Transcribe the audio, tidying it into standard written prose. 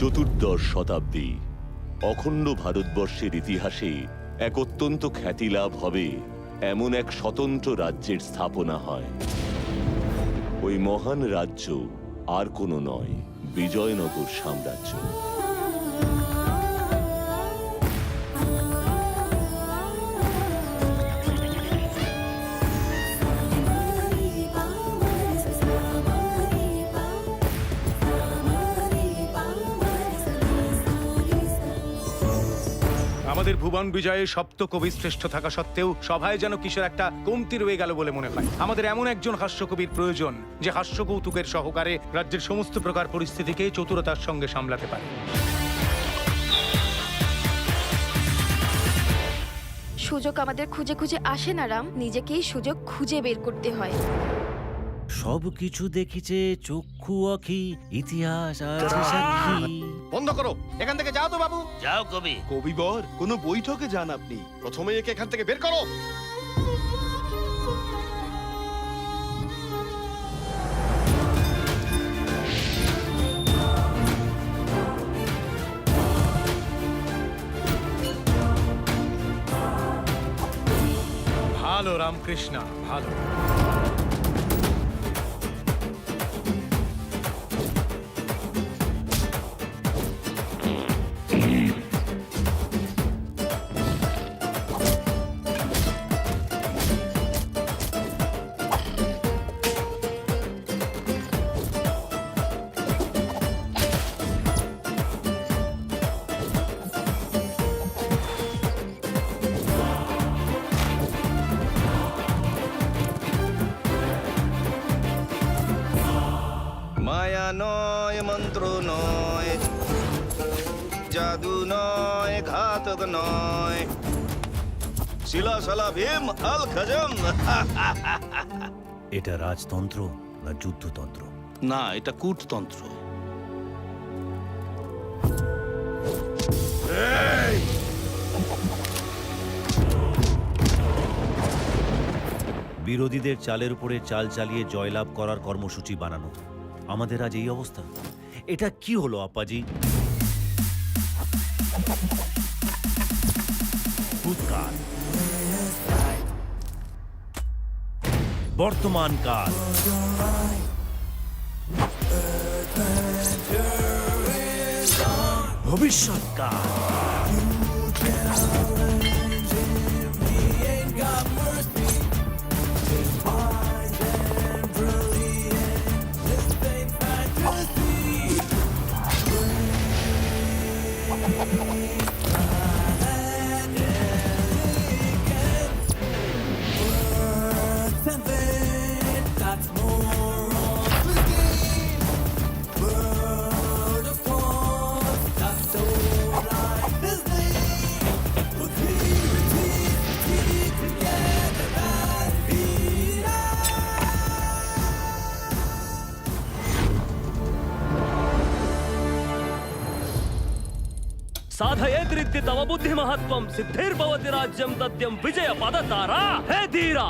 চতুর্দশ শতাব্দী অখণ্ড ভারতবর্ষের ইতিহাসে এক অত্যন্ত খ্যাতি লাভ হবে এমন এক স্বতন্ত্র রাজ্যের স্থাপনা হয়। ওই মহান রাজ্য আর কোনো নয়, বিজয়নগর সাম্রাজ্য। আমাদের ভুবন বিজয়ে সপ্ত কবি শ্রেষ্ঠ থাকা সত্ত্বেও সভায় যেন কিসের একটা কমতি রয়ে গেল বলে মনে হয়। আমাদের এমন একজন হাস্যকবির প্রয়োজন যে হাস্য কৌতুকের সহকারে রাজ্যের সমস্ত প্রকার পরিস্থিতিকে চতুরতার সঙ্গে সামলাতে পারে। সুযোগ আমাদের খুঁজে খুঁজে আসে না রাম, নিজেকেই সুযোগ খুঁজে বের করতে হয়। সবকিছু দেখিছে চক্ষু আখি, ইতিহাস আছে সাক্ষী। বন্ধ করো, এখান থেকে যাও তো বাবু। যাও কবি। কবিবর, কোনো বৈঠকে যান আপনি, প্রথমে একে এখান থেকে বের করো। ভালো রামকৃষ্ণ, ভালো। মায়া নয়, মন্ত্র নয়, জাদু নয়, ঘাতক নয়, শিলাশালা ভীম আল খজম। এটা রাজতন্ত্র না যুদ্ধতন্ত্র? না, এটা কূটতন্ত্র। বিরোধীদের চালের উপরে চাল চালিয়ে জয়লাভ করার কর্মসূচি বানানো। আমাদের আজ এই অবস্থা। এটা কি হলো আপ্পাজি? ভূতকাল, বর্তমান কাল, ভবিষ্যৎকাল। साधयेद्रित्य तव बुद्धि महत्वं सिद्धिर्भवति राज्यं तद्यं विजय पदतारा हे धीरा।